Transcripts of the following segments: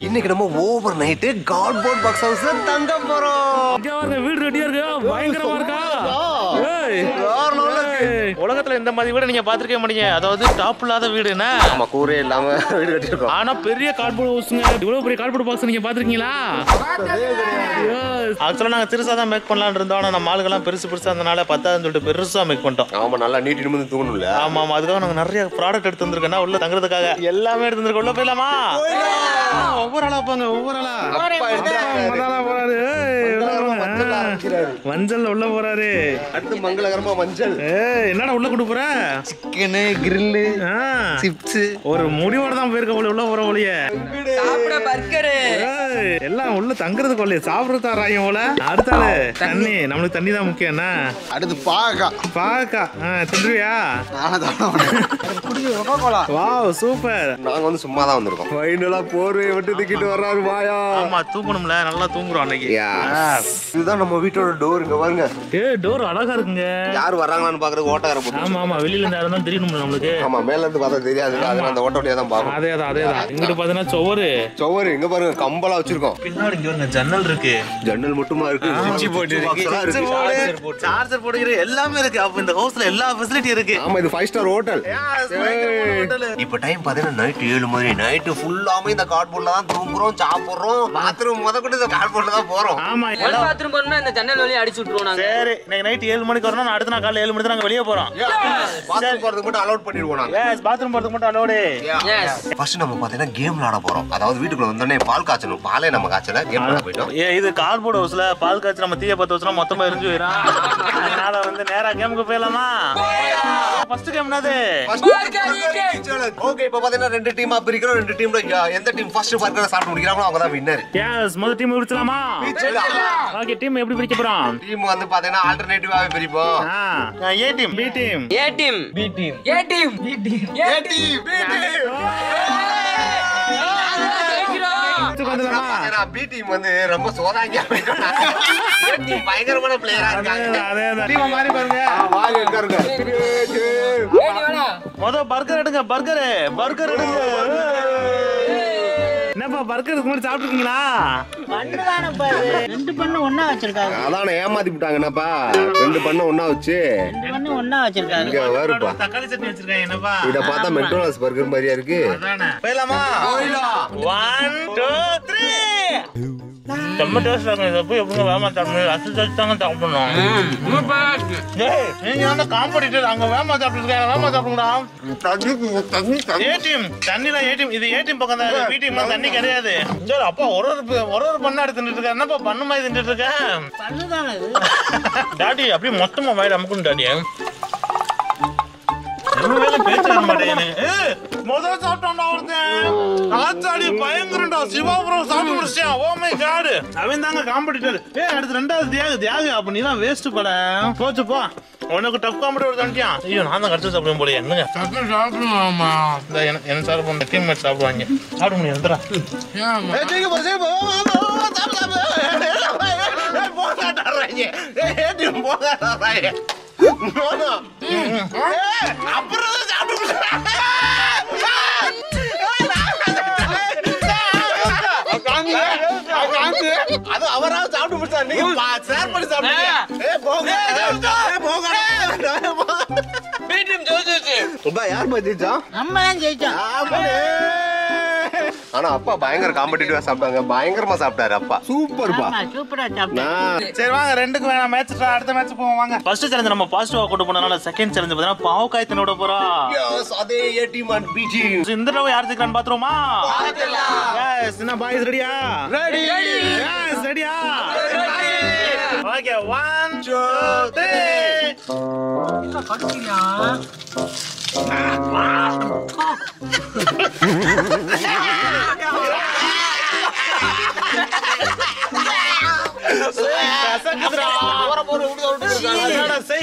இன்னைக்கு நம்ம over night cardboard box ஹவுஸ்ல தங்க போறோம். வீடு ரெடியா இருக்கா? பயங்கரமா இருக்கா? உலகத்துல இந்த மாதிரி வீடு நீங்க பாத்துருக்க மாட்டீங்க. அதாவது டாப் இல்லாத வீடுனா நம்ம கூரே இல்லாம வீடு கட்டிருக்கோம். ஆனா பெரிய கார்ட்போர்ட் ஹவுஸ்ங்க. இவ்வளவு பெரிய கார்ட்போர்ட் பாக்ஸ் நீங்க பாத்துருக்கீங்களா? ஆக்சுவலா நாங்க சிறுசா தான் மேக் பண்ணலாம்னு இருந்தோம். ஆனா நம்ம ஆளுங்கெல்லாம் பெருசு பெருசா இருந்தனால பத்தாதுன்னு சொல்லிட்டு பெருசா மேக் பண்ணிட்டோம். ஆமா, நல்லா நீட்டி நிமிர்ந்து தூங்கணும்ல. ஆமா ஆமா, அதுக்காக நாங்க நிறைய ப்ராடக்ட் எடுத்து வந்திருக்கோம் உள்ள தங்குறதுக்காக. எல்லாமே எடுத்து வந்திருக்கோம். உள்ள போயிடலாமா? ஒவ்வொரு ஆளா போங்க, ஒவ்வொரு ஆளா. மஞ்சள் உள்ள போறாரு. அடுத்து மங்களகரமா மஞ்சள். என்னடா உள்ள கொண்டு போற? Chicken, grill, chips. ஒரு முடிவோட தான் போயிருக்க போல உள்ள போற போலியே. சாப்பிட பர்கர் எல்லாம் உள்ள தங்குறதுக்கு போல சாப்பிடுறது தராங்க போல. அடுத்தால தண்ணி, நம்மளுக்கு தண்ணி தான் முக்கியம். என்ன அடுத்து பாகா. பாக்கா தின்றுவியா? Wow super. நாங்க வந்து சும்மா தான் வந்திருக்கோம். ஃபைனலா போர்வையை விட்டு தூக்கிட்டு வர்றாரு மாயா. ஆமா, தூக்கணும்ல, நல்லா தூங்குறோம் அன்னைக்கு. இதுதான் நம்ம வீட்டோட டோர். இங்க பாருங்க. டோர் அழகா இருக்குங்க. யார் வர்றாங்களான்னு பாக்குறது ஓட்ட வர போட்டு. ஆமா ஆமா, வெளியில இருந்து யாரும் தான் தெரியணும் நம்மளுக்கு. ஆமா, மேல இருந்து பார்த்தா தெரியாது. அதனால அந்த ஓட்ட வழியா தான் பாக்கணும். அதேதான். இங்கிட்டு பாத்தீங்கன்னா சோறு இங்க பாருங்க, கம்பளா வச்சிருக்கோம். பின்னாடி இங்க ஒரு ஜன்னல் இருக்கு. ஜன்னல் மட்டுமா இருக்கு? சார்ஜர் போடுகிற எல்லாமே இருக்கு. அப்ப இந்த ஹவுஸ்ல எல்லா ஃபெசிலிட்டி இருக்கு. ஆமா, இது 5 ஸ்டார் ஹோட்டல். இப்ப டைம் பாத்தீங்கன்னா நைட் 7 மணி. நைட் ஃபுல்லாமே இந்த கார்ட்போர்ட்ல தான் தூங்குறோம், சாப்பிடுறோம். பாத்ரூம் முதல்ல இந்த கார்ட்போர்ட்ல தான் போறோம். ஆமா, பாத்ரூம் போறோம்னா இந்த ஜன்னல் வழியா அடிச்சு விட்டுருவோம் நாங்க. சரி, இன்னைக்கு நைட் 7 மணிக்கு வரணும். அடுத்த நாள் காலையில 7 மணிக்கு நாங்க வெளிய போறோம். பாத்ரூம் போறதுக்கு மட்டும் அலோட் பண்ணிடுவோம் நாங்க. எஸ், பாத்ரூம் போறதுக்கு மட்டும் அலோட். ஃபர்ஸ்ட் நம்ம பாத்தீங்கன்னா கேம் விளையாட போறோம். அதாவது வீட்டுக்குள்ள வந்தோடனே பால் காய்ச்சணும். பாலே நம்ம காய்ச்சல, கேம் விளையாட போயிட்டோம். இது கார்ட்போர்ட் ஹவுஸ்ல பால் காய்ச்சி நம்ம தீய பத்த வச்சா மொத்தமா எரிஞ்சு போயிடும். அதனால வந்து நேரா கேமுக்கு போயிடலாமா? ஃபர்ஸ்ட் கேம் என்னது? ஓகே, இப்ப பாத்தீங்கன்னா 2 டீமா பிரிக்கிறோம். 2 டீம்ல எந்த டீம் ஃபர்ஸ்ட் பர்கரை சாப்பிட்டு முடிக்கிறாங்களோ அவங்க தான் வின்னர். எஸ், முதல் டீம் பிரிச்சலாமா? ஓகே, டீம் எப்படி பிரிக்க போறோம்? டீம் வந்து பாத்தீங்கன்னா ஆல்டர்னேட்டிவாவே பிரிப்போம். A team, B team, A team, B team, A team, B team, A team, B team. B team வந்து ரொம்ப சோதாங்கியா இருக்காங்க. ஏ டீம் பயங்கரமான பிளேயரா இருக்காங்க. அதேதான். டீம் மாறி பாருங்க. வாங்க இருக்காருங்க. முதல்ல பர்கர் எடுங்க. பர்கர் எடுங்க. என்னப்பா பர்கர் இதுக்கு முன்னாடி சாப்பிட்டுருக்கீங்களா? ரெண்டு பண்ணு ஒன்னா வச்சிருக்காங்க. அதான ஏமாத்தி விட்டாங்க. என்னப்பா 2 பண்ண ஒண்ணா வச்சு ரெண்டு பண்ணு ஒன்னா வச்சிருக்காங்க. இங்க வருப்பா. தக்காளி சட்னி வச்சிருக்காங்க. என்னப்பா இத பார்த்தா மெக்டொனால்ட்ஸ் பர்கர் மாதிரியா இருக்கு. போயிடலாமா? 1 2 3. செம்ம டேஸ்ட் ஆகும். இதை போய் எப்படிங்க வேமா சாப்பிடணும்? ரசம் தாங்க சாப்பிடணும். நீங்க வந்து காம்படிட்டர் அங்க வேமா சாப்பிட்டுருக்காங்க. வேமா சாப்பிடுங்கடா. ஏ டீம் தண்ணில ஏ டீம். இது ஏ டீம் பக்கம் தான். பி டீம் தண்ணி கிடையாது. சரி, அப்பா ஒரு பண்ணா எடுத்துட்டு இருக்க. என்னப்பா பண்ணு மாதிரி தின்னுட்டு இருக்க? பண்ணுதானே இது? டாடி அப்படியே மொத்தமா வாயில அமுக்கணும் டாடி. பேச்சு வர மாட்டேங்குது. முதல் சாப்பிட்டான்டா ஒருத்தன். ஆச்சாடி பயங்கரம்டா. சிவாபுரம் சாப்பிட்டு முடிச்சிட்டான். Oh my god. அவன் தாங்க காம்படிட்டர். அடுத்து 2வது தியாகு. அப்ப நீ தான் வேஸ்ட் பட. போச்சு போ. உனக்கு டஃப் காம்படிட்டர் ஒரு தண்டியான். ஐயோ, நான் தான் கடிச்சு சாப்பிடுவேன் போல. என்னங்க சாப்பிடுவாமா? என்ன சாப்பிடுவோம், டீம்மேட் சாப்பிடுவாங்க. சாப்பிட முடியாது. அப்புறம் அது அவரா சாப்பிட்டு முடிச்சா. நீங்க ஷேர் பண்ணி சாப்பிடுங்க. போங்க. யார் ஜெயிச்சா? நம்ம தான் ஜெயிச்சோம். ஆனா அப்பா பயங்கர காம்படிட்டிவா சாப்பிட்டாங்க. பயங்கரமா சாப்பிட்டாரு அப்பா. சூப்பர்ப்பா. சூப்பரா சாப்பிட்டோம். சரி வாங்க, 2க்கு வேணாம் மேட்ச். அடுத்த மேட்ச் போவோம் வாங்க. ஃபர்ஸ்ட் சேலஞ்ச் நம்ம பாசிட்டிவா கொண்டு போனனால செகண்ட் சேலஞ்ச் பார்த்தா பாவக்காய் தின்னோட போறோம். எஸ், அதே A team and B team. இந்த தடவை யார் ஜெயிக்கறான்னு பாத்துறோமா? பாத்துடலாம். எஸ், என்ன பாய்ஸ் ரெடியா? ரெடி. எஸ், ரெடியா? ரெடி. ஓகே, 1 2 3. என்ன கடிச்சியா?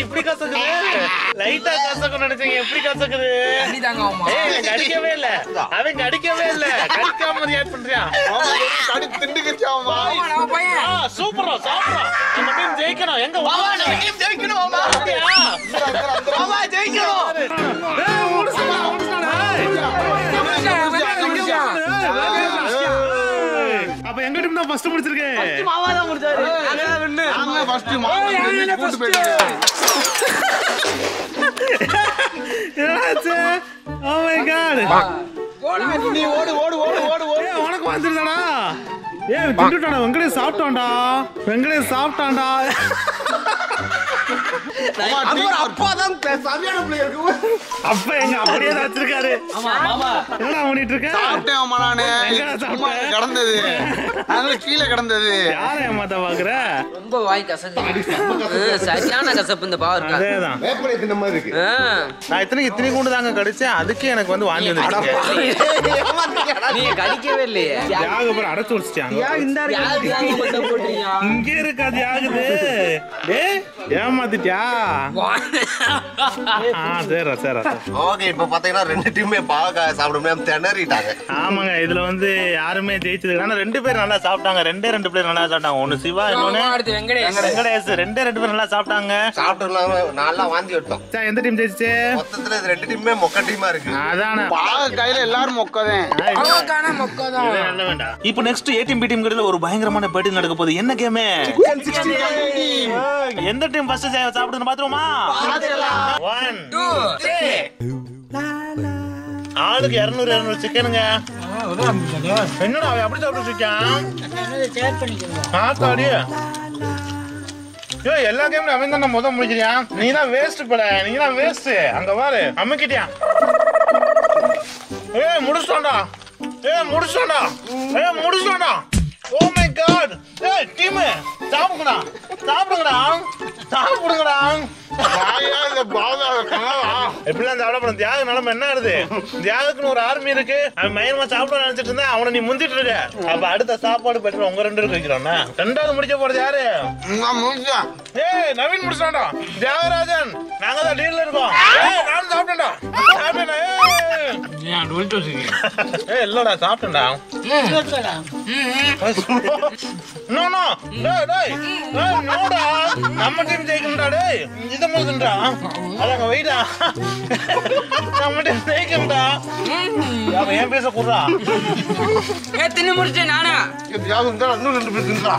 இப்படி கசக்குது. லைட்டா கசக்குன்னு நினைச்சீங்க. எப்படி கசக்குது? கடிக்கவே இல்ல. அவன் கடிக்கவே இல்ல. கடிக்காம ரியாக்ட் பண்றியா? சூப்பரா சாப்பிடுறா. நம்ம டீம் ஜெயிக்கணும். எங்க டீம் ஜெயிக்கணும். ஜெயிக்கணும். எங்க டீம் தான் ஃபர்ஸ்ட் முடிச்சிருக்கு. மாமா தான் முடிச்சாரு. நாங்க ஃபர்ஸ்ட் மாமா கூட்டி போயிட்டாங்க. என்னாச்சு? Oh my god. நீ ஓடு ஓடு ஓடு ஓடு ஓடு. உனக்கு வந்துருதாடா. திண்டுட்டாடா வெங்கடேஷ் சாப்பிட்டான்டா. வெங்கடேஷ் சாப்பிட்டான்டா. அப்பாதான் சரியான பிளேயர் இருக்கு. அப்ப எங்க அப்படியே தான் வச்சிருக்காரு. ஆமா மாமா. என்னடா பண்ணிட்டு இருக்க? சாப்பிட்டேன் அம்மா நானு. சும்மா கிடந்தது. அதனால கீழே கிடந்தது. யாரை ஏமாத்த பாக்குற? ரொம்ப வாய் கசக்கு. சரியான கசப்பு இந்த பாவம் இருக்கா. அதேதான். வேப்பலை தின்ன மாதிரி இருக்கு. நான் இத்தனை கூண்டு தாங்க கடிச்சேன். அதுக்கே எனக்கு வந்து வாங்கி வந்துருச்சு. நீ கடிக்கவே இல்லையே. தியாக பேர் அடைச்சு வச்சிட்டாங்க. இங்க இருக்காது ஆகுது. டேய் ஏமாத்திட்டியா? சரிடா சரிடா. ஓகே இப்போ பாத்தீங்கன்னா ரெண்டு டீமே பாவக்காய் சாப்பிட முடியாம திணறிட்டாங்க. ஆமாங்க இதுல வந்து யாருமே ஜெயிச்சது. ஆனா 2 பேர் நல்லா சாப்பிட்டாங்க. 2 பேர் நல்லா சாப்பிட்டாங்க. ஒன்னு சிவா இன்னொன்னு வெங்கடேஷ். 2 பேர் நல்லா சாப்பிட்டாங்க. சாப்பிட்டு நல்லா வாந்தி விட்டோம். எந்த டீம் ஜெயிச்சு? மொத்தத்துல இது 2 டீமே மொக்க டீமா இருக்கு. அதானே கையில எல்லாரும் மொக்கதேன். நல்ல வேண்டாம். இப்போ next A team B team கிட்ட ஒரு பயங்கரமான பேட்டில் நடக்க போகுது. என்ன கேம்? எந்த டீம் ஃபர்ஸ்ட் சாப்பிடுதுன்னு பாத்துருவோமா? 1 2 3. ஆளுக்கு 200 சிக்கனுங்க. என்னடா அவன் அப்படி சாப்பிட்டு இருக்கான்? ஷேர் பண்ணிக்கோங்க. ஆத்தாடி. ஏய் எல்லா கேம்ல அவன் தான் முதல்ல முடிக்கிறியா? நீ தான் வேஸ்ட் போல. நீ தான் வேஸ்ட். அங்க பாரு அம்மிக்கிட்டியா? ஏய் முடிச்சோண்டா. Oh my god. ஏய் டீம் சாப்பிடுங்கடா. எப்படிலாம் சாப்பிடப்படும்? தியாக நிலைமை என்ன ஆகுது? தியாகக்குன்னு ஒரு ஆர்மி இருக்கு. அவன் மயமா சாப்பிட நினைச்சிட்டு இருந்தா அவனை நீ முந்திட்டு இருக்க. அப்ப அடுத்த சாப்பாடு பெற்று உங்க 2 பேருக்கு வைக்கிறோம்னா 2வது முடிக்க போறது யாரு? ஏய் நவீன் முடிச்சாண்டா. தியாகராஜன் நாங்க தான் டீல்ல இருக்கோம். ஏய் நானும் சாப்பிட்டேன்டா. ஏய் இல்லடா சாப்பிட்டேன்டா. நோ டேய் நோடா. நம்ம டீம் ஜெயிக்கணும்டா. டேய் இத முதன்றா. அடங்க வெயிடா. நம்ம டீம் ஜெயிக்கணும்டா. அவன் ஏன் பேச கூடா? தின்னு முடிச்சேன் நானா. தியாகம் தான் இன்னும் 2 பேர் தின்றா.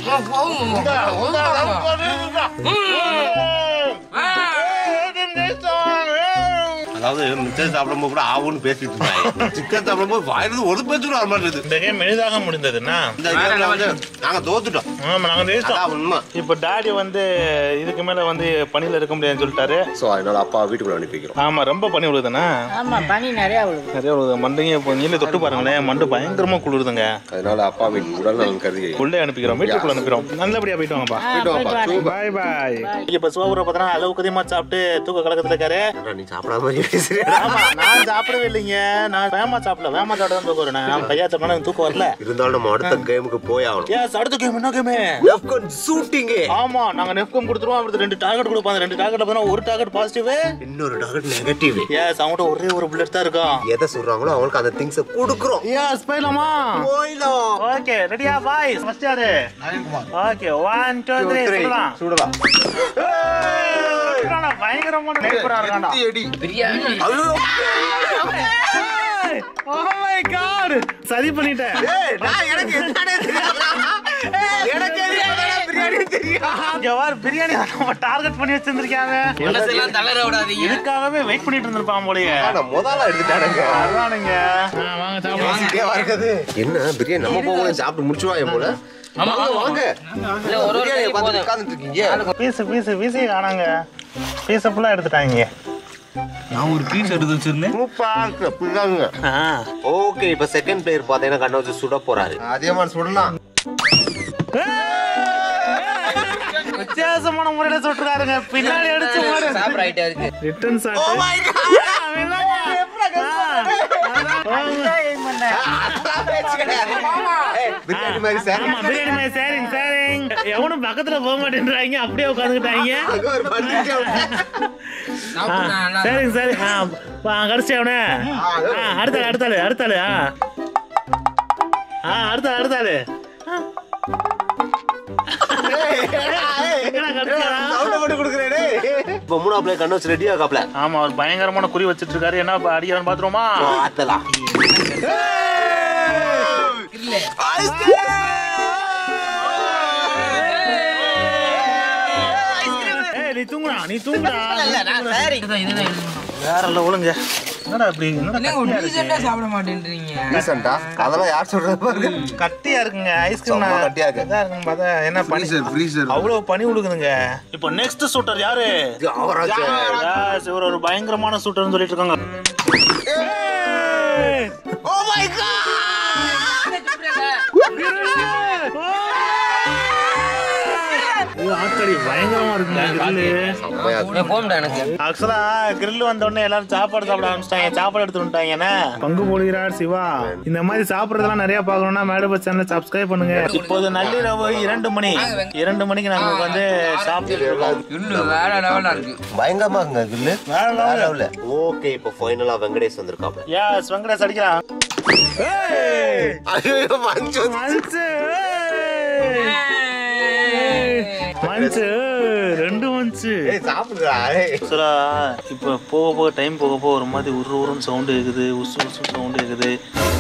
அதாவது மிச்சம் சாப்பிடும்போது கூட ஆவுன்னு பேசிட்டு இருந்தாங்க. சிக்கன் சாப்பிடும்போது வாயிலிருந்து ஒரு பேச்சு வர மாட்டேங்குது. இந்த கேம் எளிதாக முடிந்ததுன்னா இந்த கேம்ல வந்து நாங்க தோத்துட்டோம். ஆமா நாங்க ஜெயிச்சோம். உண்மை. இப்ப டாடி வந்து இதுக்கு மேல வந்து பணியில இருக்க முடியாதுன்னு சொல்லிட்டாரு. சோ அதனால அப்பா வீட்டுக்குள்ள அனுப்பி வைக்கிறோம். ஆமா ரொம்ப பனி விழுதுண்ணா. ஆமா பனி நிறைய விழுது. நிறைய விழுது. மண்டைங்க இப்போ நீல தொட்டு பாருங்களேன். மண்டு பயங்கரமா குளிருதுங்க. அதனால அப்பா வீட்டு உடல் நலன் கருதி உள்ளே அனுப்பிக்கிறோம். வீட்டுக்குள்ள அனுப்பிக்கிறோம். நல்லபடியா போயிட்டு வாங்கப்பா. பாய் பாய். இப்ப சிவாபுர பார்த்தா அளவுக்கு அதிகமா சாப்பிட்டு தூக்க கலக்கத்துல இருக்காரு. நீ சாப்பிடாத மாதிரி பேசுறியா? ஆமா நான் சாப்பிடவே இல்லைங்க. நான் வேகமா சாப்பிட சாப்பிட்டு தான் தூக்கம் வரேன். நான் கையா சாப்பிட்டா தூக்கம் வரல. இருந்தாலும் நம்ம அடுத்த கேமுக்கு போய் ஆகணும். எஸ் அடுத்த கேம் என்ன கேம்? நெஃப்கன் ஷூட்டிங். ஆமா நாங்க நெஃப்கம் கொடுத்துருவோம். அடுத்து 2 டார்கெட் கொடுப்பாங்க. 2 டார்கெட்ல பார்த்தா ஒரு டார்கெட் பாசிட்டிவ், இன்னொரு டார்கெட் நெகட்டிவ். எஸ் அவங்கட்ட ஒரே ஒரு புல்லட் தான் இருக்கும். எதை சொல்றாங்களோ அவங்களுக்கு அந்த திங்ஸ் கொடுக்குறோம். எஸ் போயிடலாமா? போயிடலாம். ஓகே ரெடியா பாய்ஸ்? ஃபர்ஸ்ட் யாரு? ஓகே 1 2 3 சுடலாம். பயங்கரமான லேப்பரா இருக்கான்டா. பிரியாணி. Oh my god சரி பண்ணிட்டேன். ஏய் நான் எனக்கு என்னடா தெரியாது. எனக்கு பிரியாணி தெரியும். இங்க வார் பிரியாணி நம்ம டார்கெட் பண்ணி வச்சிருக்காங்க. மனசெல்லாம் தளர விடாதீங்க. இதுக்காகவே வெயிட் பண்ணிட்டு இருந்திருப்பான் போலயே. நான் முதல்ல எடுத்துட்டானுங்க. அதானுங்க. வாங்க சாப்பிடுங்க. என்ன பிரியாணி நம்ம போகணும் சாப்பிட்டு முடிச்சுவாங்க போல. வாங்க இல்ல ஒரு பிரியாணியை பார்த்து போதும். உட்கார்ந்துட்டு இருக்கீங்க. பீஸ் காணாங்க. பீஸ் ஃபுல்லா எடுத்துட்டாங்க. நான் ஒரு பீஸ் எடுத்து வச்சிருந்தேன். ஓகே இப்ப செகண்ட் பிளேயர் பாத்தீங்கன்னா கண்ணை வச்சு சுட போறாரு. அதே மாதிரி சுடலாம். வித்தியாசமான முறையில சுட்டுறாருங்க. பின்னாடி அடிச்சு மாடு. சாப்பிட ஐட்டா இருக்கு. Return shot. Oh my god. Biryani மாதிரி சார். ஆமா பிரியாணி மாதிரி ஷேரிங். எவனும் பக்கத்துல போக மாட்டேன்றாங்க. அப்படியே உட்கார்ந்துட்டாங்க. அங்க ஒரு பண்டிகை. சரி கடைசியாவனே. அடுத்தாளு அடுத்தாளு. இப்ப மூணா பிளே கண்ணு வச்சு ரெடியா காப்ல. ஆமா ஒரு பயங்கரமான குறி வச்சிட்டு இருக்காரு. என்ன அடிக்கிறான்னு பாத்துருவோமா? ஆத்தலாம். இல்ல. தூங்குடா நீ தூங்குடா இதுதான் எழுதணும். வேற லெவலுங்க. என்னடா இப்படி என்னடா என்னங்க ஒரு டீசெண்டா சாப்பிட மாட்டேன்றீங்க? ரீசெண்டா அதெல்லாம் யார் சொல்றது பாருங்க. கட்டியா இருக்குங்க ஐஸ்கிரீம் செம்ம கட்டியா இருக்கு. இதா இருக்குங்க பார்த்தா என்ன பனி ஃப்ரீசர் அவ்வளவு பனி உழுகுதுங்க. இப்போ நெக்ஸ்ட் ஷூட்டர் யாரு? Yes, இவர் ஒரு பயங்கரமான ஷூட்டர்னு சொல்லிட்டு இருக்காங்க. ஓ மை காட் ஆத்தடி பயங்கரமா இருக்குங்க எனக்கு ஆக்சுவலா கிரில் வந்த உடனே எல்லாரும் சாப்பாடு சாப்பிட ஆரம்பிச்சிட்டாங்க. சாப்பாடு எடுத்து வந்துட்டாங்க. பங்கு போடுகிறார் சிவா. இந்த மாதிரி சாப்பிடுறதெல்லாம் நிறைய பார்க்கணும்னா மேடப சேனலை சப்ஸ்கிரைப் பண்ணுங்க. இப்போது நள்ளிரவு 2 மணி 2 மணிக்கு நாங்க வந்து சாப்பிட்டு இருக்கோம். இன்னும் வேற லெவலா இருக்கு. பயங்கரமா இருக்குங்க கில்லு. வேற லெவல்ல. ஓகே இப்போ ஃபைனலா வெங்கடேஷ் வந்திருக்காப்ல. எஸ் வெங்கடேஷ் அடிக்கலாம். ஐயோ மஞ்சு மஞ்சு 2 மஞ்சு. ஏய் சாப்பிடுடா. ஆக்சுவலா இப்போ போக போக டைம் போக போக ஒரு மாதிரி உருன்னு சவுண்டு கேக்குது. உசு உசு சவுண்டு கேக்குது.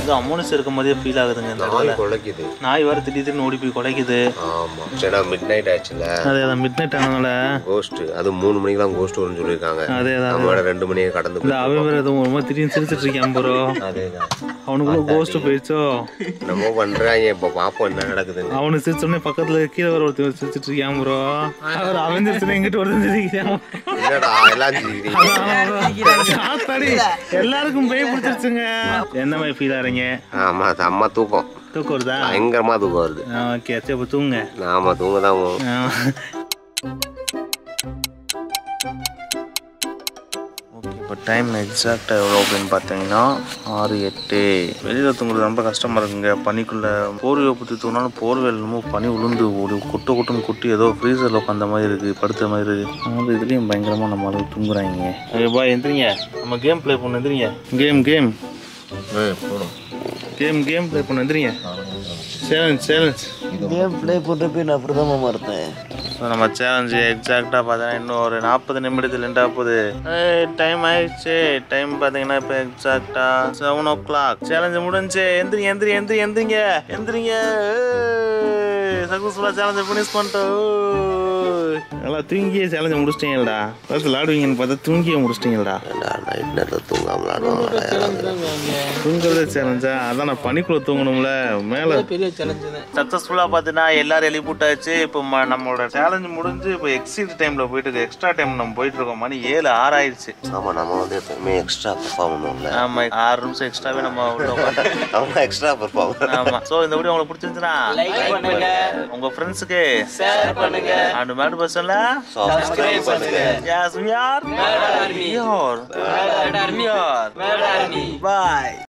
இது அமௌனிஸ் இருக்க மாதிரியே ஃபீல் ஆகுதுங்க. இந்த நாய் குலைக்குது. நாய் வர திடீர்னு ஓடி போய் குலைக்குது. ஆமா சரி மிட் நைட் ஆச்சுல. அதே மிட் நைட் ஆனதுனால கோஸ்ட் அது 3 மணிக்கு தான் கோஸ்ட் வரும்னு சொல்லிருக்காங்க. அதேதான் நம்மளோட 2 மணியே கடந்து இந்த அவன் வேற எதுவும் ஒரு மாதிரி திடீர்னு சிரிச்சிட்டு இருக்கான் ப்ரோ. அதேதான் அவனுக்குள்ள கோஸ்ட் போயிடுச்சோ நம்ம பண்றாங்க. இப்ப பாப்போம் என்ன நடக்குதுன்னு. அவனு சிரிச்சோடனே பக்கத்துல கீழே வர ஒருத்தர் சிரிச்சிட்டு இருக்கான் ப்ரோ. அவர் அவன் சிரிச்சுனா எங்கிட்ட ஒருத்தர் சிரிக்கிறான். என்னடா எல்லாம் எல்லாருக்கும் போய் பிடிச்சிருச்சுங்க. என்ன மாதிரி ஃபீல் ஆறீங்க? ஆமா செம்ம தூக்கம். தூக்கம் வருதா? பயங்கரமா தூக்கம் வருது. ஓகே சரி இப்போ தூங்க. ஆமா தூங்க தான் இப்போ டைம் எக்ஸாக்டாக எவ்வளோ அப்படின்னு பார்த்தீங்கன்னா 6:08. வெளியில் தூங்குறது ரொம்ப கஷ்டமாக இருக்குங்க. பனிக்குள்ளே போர்வை பற்றி தூங்கினாலும் போர்வை என்னமோ பனி உளுந்து ஒரு கொட்டுன்னு கொட்டி ஏதோ ஃப்ரீசரில் உட்காந்த மாதிரி இருக்குது, படுத்த மாதிரி இருக்குது. அது இதுலேயும் பயங்கரமாக நம்ம அளவு தூங்குறாங்க. ஐயப்பா எந்திரிங்க, நம்ம கேம் ப்ளே பண்ண எந்திரிங்க. கேம் ப்ளே பண்ண எந்திரிங்க. சேலஞ்ச் கேம் ப்ளே பண்ணுறப்ப நான் அப்படி தான் மறந்தேன். ஸோ நம்ம சேலஞ்சு எக்ஸாக்டாக பார்த்தீங்கன்னா இன்னும் ஒரு 40 நிமிடத்தில் எண்டா போகுது. டைம் ஆயிடுச்சு. டைம் பார்த்தீங்கன்னா இப்போ எக்ஸாக்டாக 7 o'clock. சேலஞ்சு முடிஞ்சு. எந்திரிங்க. சக்ஸஸ்ஃபுல்லாக சேலஞ்சை ஃபினிஷ் பண்ணிட்டோம். நல்லா தூங்கியே சேலஞ்சை முடிச்சிட்டீங்கடா. பார்த்து விளாடுவீங்கன்னு பார்த்தா தூங்கியே முடிச்சிட்டீங்கடா. நைட் நேரத்தில் தூங்காம விளாடுவாங்க. தூங்குறதே சேலஞ்சா? அதான் நான் பனிக்குள்ள தூங்கணும்ல. மேலே பெரிய சேலஞ்சு தான். சக்ஸஸ்ஃபுல்லாக பார்த்தீங்கன்னா எல்லாரும் எழுப்பிட்டாச்சு. இப்போ நம்மளோட சேலஞ்சு முடிஞ்சு இப்போ எக்ஸிட் டைமில் போயிட்டு இருக்கு. எக்ஸ்ட்ரா டைம் நம்ம போயிட்டு இருக்கோம். மணி 7:06 ஆயிடுச்சு. ஆமாம் நம்ம வந்து எப்பவுமே எக்ஸ்ட்ரா பெர்ஃபார்ம் பண்ணுவோம்ல. ஆமாம் 6 நிமிஷம் எக்ஸ்ட்ராவே நம்ம நம்ம எக்ஸ்ட்ரா பெர்ஃபார்ம். ஆமாம். ஸோ இந்த வீடியோ உங்களுக்கு பிடிச்சிருந்துச்சுன்னா லைக் பண்ணுங்க, உங்க ஃப்ரெண்ட்ஸுக்கு ஷேர் பண்ணுங்க, அண்ட் மேட் பர்சன்ல சப்ஸ்கிரைப் பண்ணுங்க. Yes, we are. Mad Army. We are. Mad Army. We are. Mad Army. Bye.